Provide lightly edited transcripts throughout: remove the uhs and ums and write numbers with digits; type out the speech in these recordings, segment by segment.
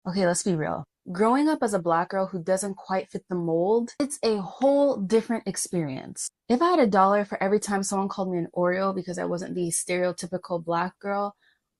Okay, let's be real. Growing up as a black girl who doesn't quite fit the mold, it's a whole different experience. If I had $1 for every time someone called me an Oreo because I wasn't the stereotypical black girl,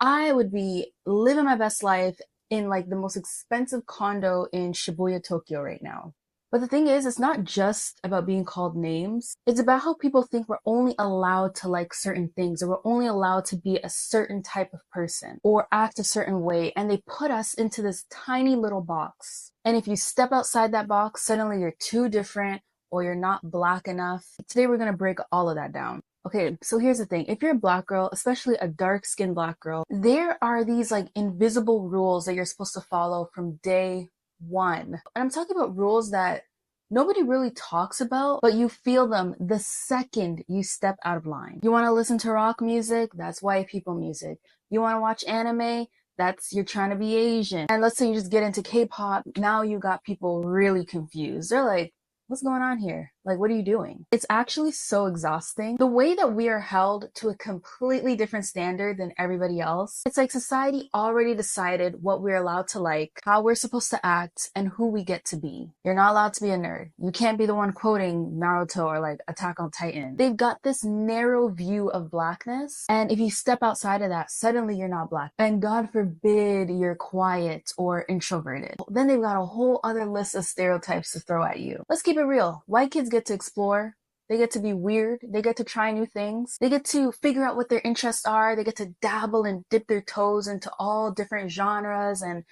I would be living my best life in like the most expensive condo in Shibuya, Tokyo right now. But the thing is, it's not just about being called names. It's about how people think we're only allowed to like certain things, or we're only allowed to be a certain type of person or act a certain way. And they put us into this tiny little box. And if you step outside that box, suddenly you're too different or you're not black enough. Today, we're going to break all of that down. Okay, so here's the thing. If you're a black girl, especially a dark-skinned black girl, there are these like invisible rules that you're supposed to follow from day one. And I'm talking about rules that nobody really talks about, but you feel them the second you step out of line. You want to listen to rock music? That's white people music. You want to watch anime? That's you're trying to be Asian. And let's say you just get into K-pop. Now you got people really confused. They're like, what's going on here? Like, what are you doing? It's actually so exhausting. The way that we are held to a completely different standard than everybody else. It's like society already decided what we're allowed to like, how we're supposed to act, and who we get to be. You're not allowed to be a nerd. You can't be the one quoting Naruto or like Attack on Titan. They've got this narrow view of blackness. And if you step outside of that, suddenly you're not black. And God forbid you're quiet or introverted. Then they've got a whole other list of stereotypes to throw at you. Let's keep it real. White kids get to explore. They get to be weird. They get to try new things. They get to figure out what their interests are. They get to dabble and dip their toes into all different genres and,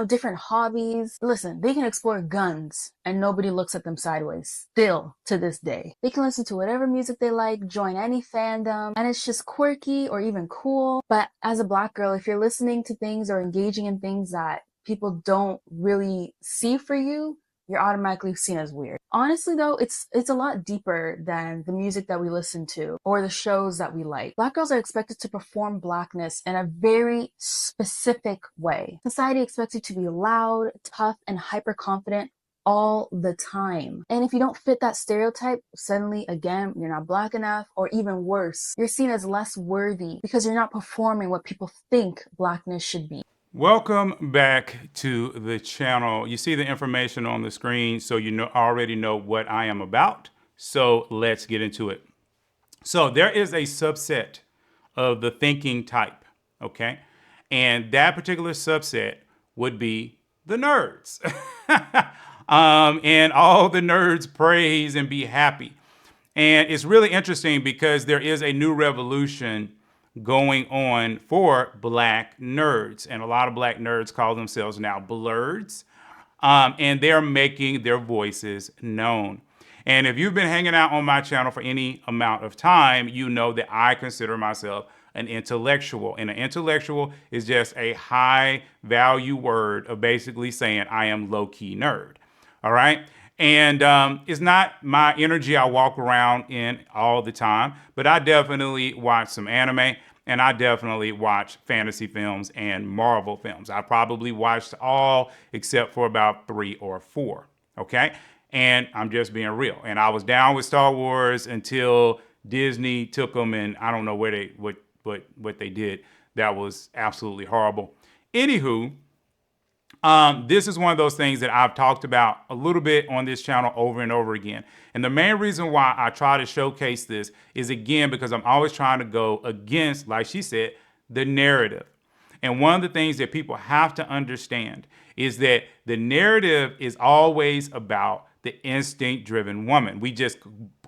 different hobbies. Listen, they can explore guns and nobody looks at them sideways. Still to this day. They can listen to whatever music they like, join any fandom, and it's just quirky or even cool. But as a black girl, if you're listening to things or engaging in things that people don't really see for you, you're automatically seen as weird. Honestly though, it's a lot deeper than the music that we listen to or the shows that we like. Black girls are expected to perform blackness in a very specific way. Society expects you to be loud, tough, and hyper confident all the time. And if you don't fit that stereotype, suddenly again, you're not black enough, or even worse, you're seen as less worthy because you're not performing what people think blackness should be. Welcome back to the channel. You see the information on the screen, so already know what I am about. So let's get into it. So there is a subset of the thinking type, okay? And that particular subset would be the nerds. And all the nerds praise and be happy. And it's really interesting because there is a new revolution going on for black nerds. And a lot of black nerds call themselves now Blerds. And they're making their voices known. And if you've been hanging out on my channel for any amount of time, you know that I consider myself an intellectual. And an intellectual is just a high value word of basically saying I am low-key nerd. All right. And it's not my energy I walk around in all the time, but I definitely watch some anime and I definitely watch fantasy films and Marvel films. I probably watched all except for about 3 or 4. Okay. And I'm just being real. And I was down with Star Wars until Disney took them, and I don't know what they did. That was absolutely horrible. Anywho, this is one of those things that I've talked about a little bit on this channel over and over again. And the main reason why I try to showcase this is, again, because I'm always trying to go against, like she said, the narrative. And one of the things that people have to understand is that the narrative is always about the instinct-driven woman. We just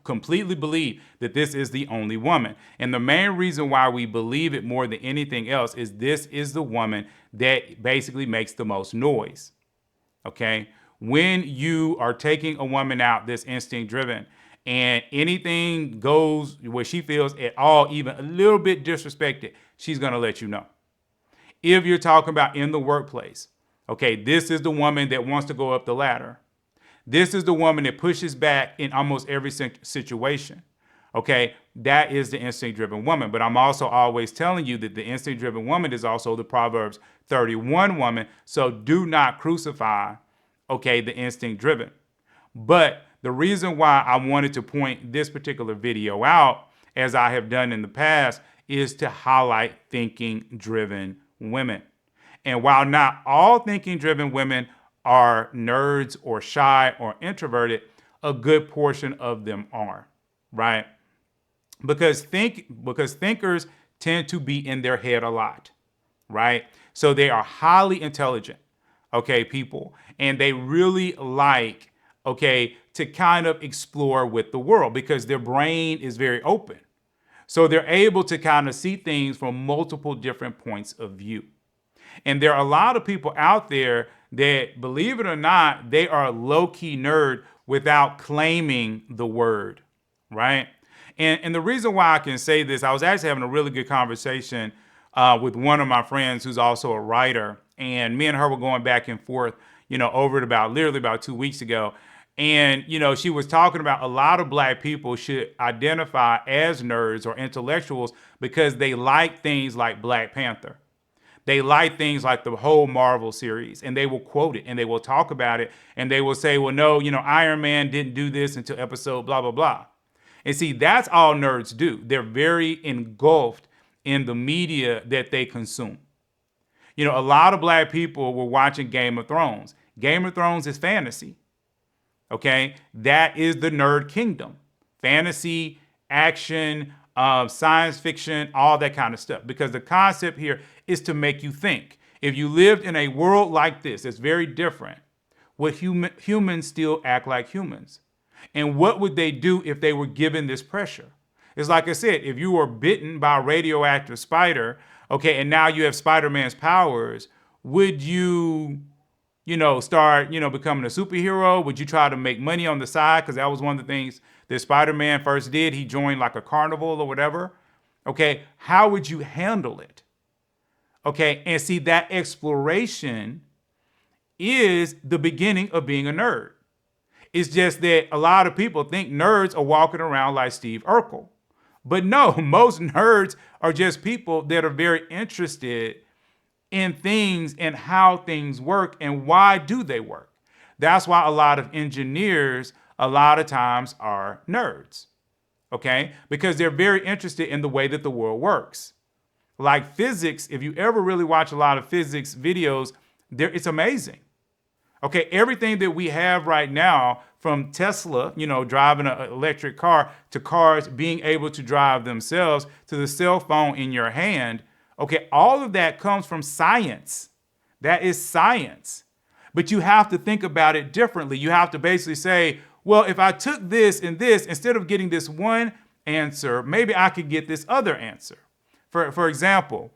completely believe that this is the only woman. And the main reason why we believe it more than anything else is this is the woman that basically makes the most noise. Okay? When you are taking a woman out that's instinct driven and anything goes where she feels at all even a little bit disrespected, she's going to let you know. If you're talking about in the workplace, okay, this is the woman that wants to go up the ladder. This is the woman that pushes back in almost every situation. Okay, that is the instinct-driven woman. But I'm also always telling you that the instinct-driven woman is also the Proverbs 31 woman. So do not crucify, okay, the instinct-driven. But the reason why I wanted to point this particular video out, as I have done in the past, is to highlight thinking-driven women. And while not all thinking driven women are nerds or shy or introverted, a good portion of them are, right? Because thinkers tend to be in their head a lot, right? So they are highly intelligent, okay, people, and they really like, okay, to kind of explore with the world because their brain is very open. So they're able to kind of see things from multiple different points of view. And there are a lot of people out there that, believe it or not, they are low-key nerd without claiming the word, right? And the reason why I can say this, I was actually having a really good conversation with one of my friends who's also a writer, and me and her were going back and forth, over it about literally about 2 weeks ago. And, she was talking about a lot of black people should identify as nerds or intellectuals because they like things like Black Panther. They like things like the whole Marvel series, and they will quote it and they will talk about it and they will say, well, no, Iron Man didn't do this until episode blah, blah, blah. And see, that's all nerds do. They're very engulfed in the media that they consume. A lot of black people were watching Game of Thrones. Game of Thrones is fantasy. Okay? That is the nerd kingdom. Fantasy, action, science fiction, all that kind of stuff. Because the concept here is to make you think. If you lived in a world like this, it's very different. Would humans still act like humans? And what would they do if they were given this pressure? It's like I said, if you were bitten by a radioactive spider, okay, and now you have Spider-Man's powers, would you, start, becoming a superhero? Would you try to make money on the side? Because that was one of the things that Spider-Man first did. He joined like a carnival or whatever. Okay, how would you handle it? Okay, and see, that exploration is the beginning of being a nerd. It's just that a lot of people think nerds are walking around like Steve Urkel. But no, most nerds are just people that are very interested in things and how things work and why do they work. That's why a lot of engineers a lot of times are nerds, okay? Because they're very interested in the way that the world works. Like physics, if you ever really watch a lot of physics videos, it's amazing. Okay, everything that we have right now, from Tesla, driving an electric car, to cars being able to drive themselves, to the cell phone in your hand, okay, all of that comes from science. That is science. But you have to think about it differently. You have to basically say, well, if I took this and this, instead of getting this one answer, maybe I could get this other answer. For example,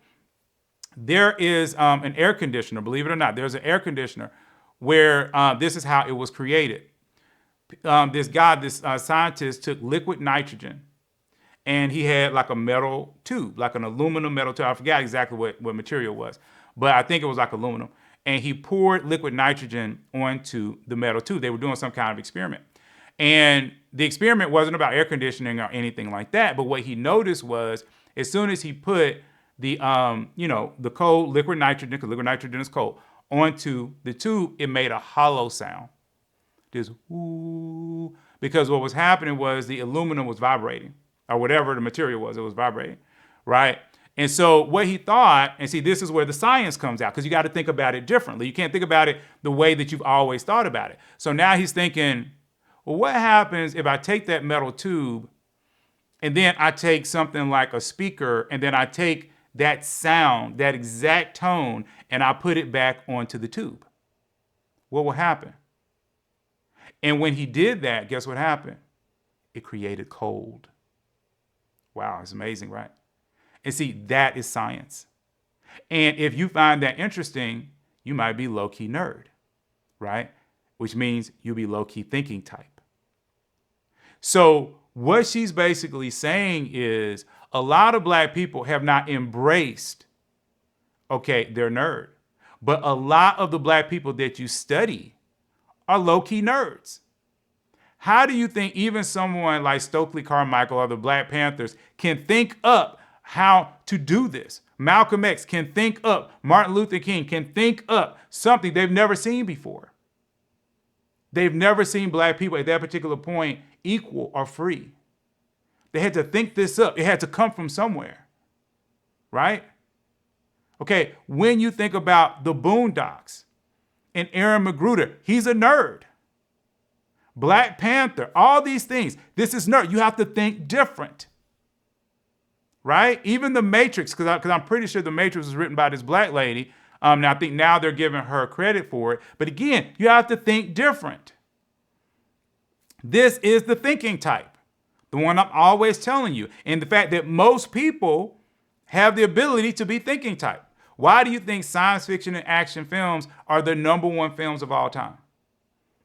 there is an air conditioner, believe it or not, there's an air conditioner where this is how it was created. This scientist took liquid nitrogen and he had like a metal tube, like an aluminum metal tube. I forgot exactly what material it was, but I think it was like aluminum. And he poured liquid nitrogen onto the metal tube. They were doing some kind of experiment. And the experiment wasn't about air conditioning or anything like that. But what he noticed was as soon as he put the cold liquid nitrogen, because liquid nitrogen is cold, onto the tube, it made a hollow sound. Just whoo. Because what was happening was the aluminum was vibrating, or whatever the material was, it was vibrating, right? And so what he thought, and see, this is where the science comes out, because you got to think about it differently. You can't think about it the way that you've always thought about it. So now he's thinking, well, what happens if I take that metal tube and then I take something like a speaker and then I take that sound, that exact tone, and I put it back onto the tube? What will happen? And when he did that, guess what happened? It created cold. Wow, it's amazing, right? And see, that is science. And if you find that interesting, you might be low-key nerd, right? Which means you'll be low-key thinking type. So what she's basically saying is a lot of black people have not embraced, okay, their nerd. But a lot of the black people that you study are low-key nerds. How do you think even someone like Stokely Carmichael or the Black Panthers can think up how to do this? Malcolm X can think up, Martin Luther King can think up something they've never seen before. They've never seen black people at that particular point equal or free. They had to think this up. It had to come from somewhere, right? Okay, when you think about the Boondocks and Aaron McGruder, he's a nerd. Black Panther, all these things. This is nerd. You have to think different, right? Even The Matrix, because I'm pretty sure The Matrix was written by this black lady. Now I think now they're giving her credit for it. But again, you have to think different. This is the thinking type, the one I'm always telling you. And the fact that most people have the ability to be thinking type. Why do you think science fiction and action films are the #1 films of all time?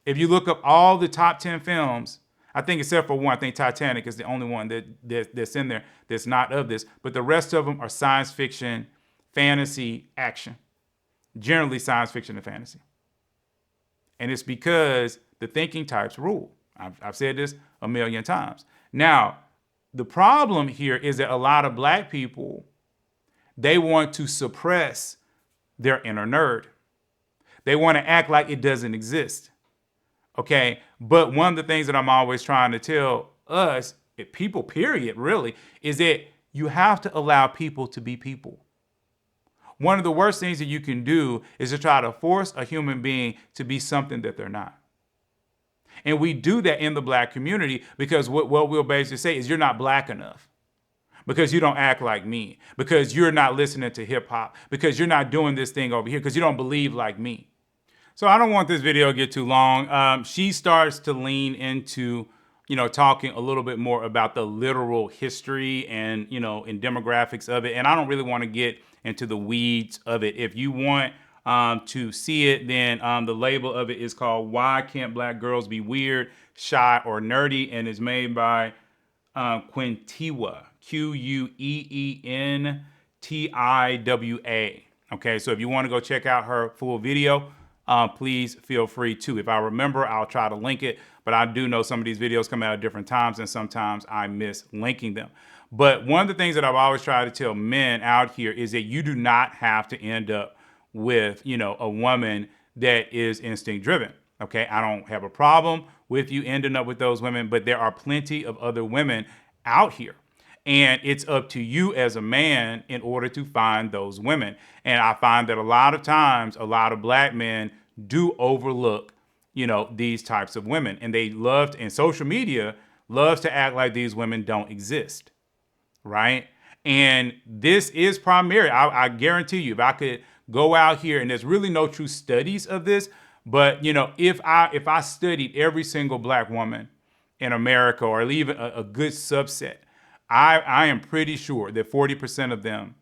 If you look up all the top 10 films, I think except for one, I think Titanic is the only one that's in there that's not of this, but the rest of them are science fiction, fantasy, action. Generally science fiction and fantasy. And it's because the thinking types rule. I've said this a million times. Now, the problem here is that a lot of black people, they want to suppress their inner nerd. They want to act like it doesn't exist. Okay, but one of the things that I'm always trying to tell us, people, period, really, is that you have to allow people to be people. One of the worst things that you can do is to try to force a human being to be something that they're not. And we do that in the black community because what we'll basically say is you're not black enough. Because you don't act like me. Because you're not listening to hip hop. Because you're not doing this thing over here. Because you don't believe like me. So I don't want this video to get too long. She starts to lean into, talking a little bit more about the literal history and, and demographics of it. And I don't really want to get into the weeds of it. If you want to see it, then the label of it is called Why Can't Black Girls Be Weird, Shy, or Nerdy? And it's made by Quintiwa, Queentiwa. Okay, so if you want to go check out her full video, please feel free to. If I remember, I'll try to link it. But I do know some of these videos come out at different times, and sometimes I miss linking them. But one of the things that I've always tried to tell men out here is that you do not have to end up with, a woman that is instinct driven. Okay, I don't have a problem with you ending up with those women, but there are plenty of other women out here. And it's up to you as a man in order to find those women. And I find that a lot of times, a lot of black men do overlook, these types of women. And they love, and social media loves to act like these women don't exist, right? And this is primary. I guarantee you, if I could go out here, and there's really no true studies of this, but, if I studied every single black woman in America, or even a good subset, I am pretty sure that 40% of them,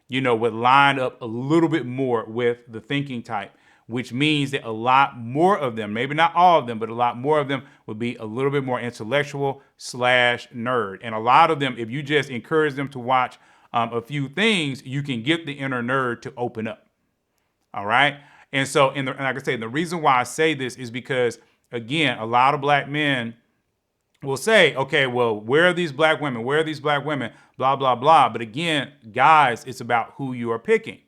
would line up a little bit more with the thinking type, which means that a lot more of them, maybe not all of them, but a lot more of them would be a little bit more intellectual / nerd. And a lot of them, if you just encourage them to watch a few things, you can get the inner nerd to open up. All right. And so, and like I say, the reason why I say this is because, again, a lot of black men will say, okay, well, where are these black women? Where are these black women? Blah, blah, blah. But again, guys, it's about who you are picking.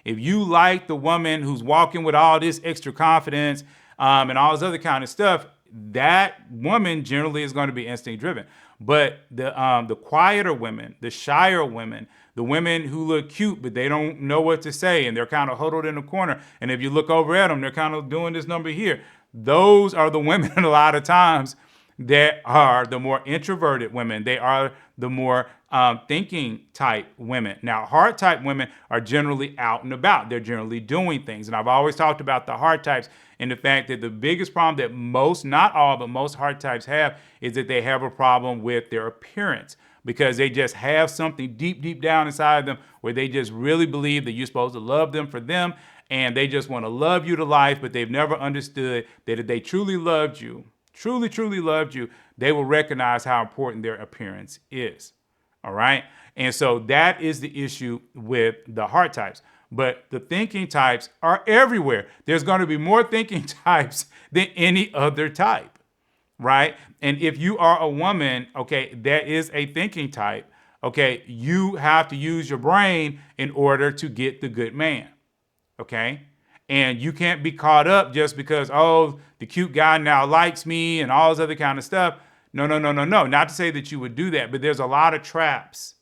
If you like the woman who's walking with all this extra confidence and all this other kind of stuff, that woman generally is going to be instinct driven. But the quieter women, the shyer women, the women who look cute, but they don't know what to say, and they're kind of huddled in the corner. And if you look over at them, they're kind of doing this number here. Those are the women a lot of times that are the more introverted women. They are the more thinking type women. Now, heart type women are generally out and about. They're generally doing things. And I've always talked about the heart types and the fact that the biggest problem that most, not all, but most heart types have is that they have a problem with their appearance, because they just have something deep, deep down inside them where they just really believe that you're supposed to love them for them. And they just want to love you to life, but they've never understood that if they truly loved you, truly, truly loved you, they will recognize how important their appearance is. All right. And so that is the issue with the heart types. But the thinking types are everywhere. There's going to be more thinking types than any other type. Right. And if you are a woman, okay, that is a thinking type. Okay. You have to use your brain in order to get the good man. Okay. And you can't be caught up just because, oh, the cute guy now likes me and all this other kind of stuff. No. Not to say that you would do that, but there's a lot of traps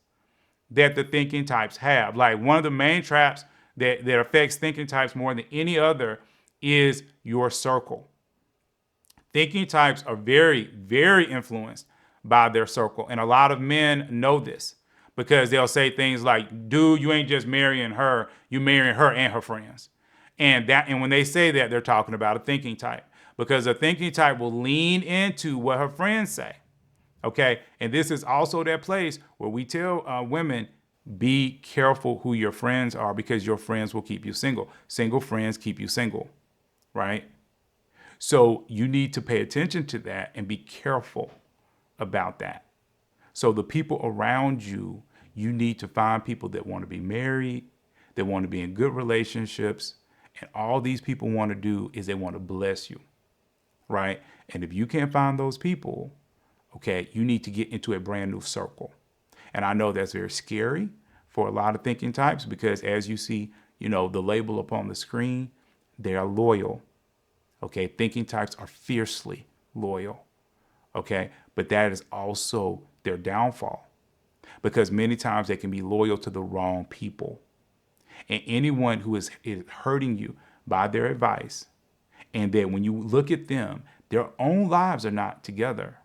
that the thinking types have. Like one of the main traps that affects thinking types more than any other is your circle. Thinking types are very, very influenced by their circle. And a lot of men know this because they'll say things like, dude, you ain't just marrying her, you marrying her and her friends. And when they say that, they're talking about a thinking type because a thinking type will lean into what her friends say. Okay. And this is also that place where we tell women, be careful who your friends are because your friends will keep you single. Single friends keep you single, right? So you need to pay attention to that and be careful about that. So the people around you, you need to find people that want to be married, that want to be in good relationships. And all these people want to do is they want to bless you, right? And if you can't find those people, okay, you need to get into a brand new circle. And I know that's very scary for a lot of thinking types because as you see, the label upon the screen, they are loyal. Okay, thinking types are fiercely loyal. Okay, but that is also their downfall because many times they can be loyal to the wrong people. And anyone who is hurting you by their advice, and that when you look at them, their own lives are not together,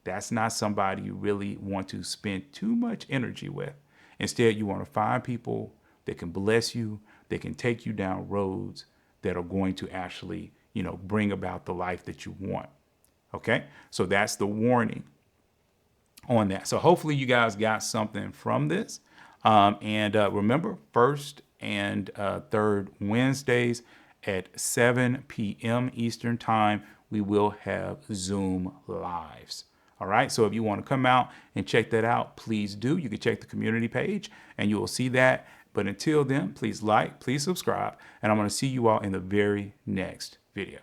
that's not somebody you really want to spend too much energy with. Instead, you want to find people that can bless you, that can take you down roads that are going to actually, bring about the life that you want. Okay, so that's the warning on that. So hopefully you guys got something from this. And remember, first and third Wednesdays at 7 p.m. Eastern Time, we will have Zoom Lives. All right, so if you want to come out and check that out, please do. You can check the community page and you will see that. But until then, please like, please subscribe, and I'm going to see you all in the very next video.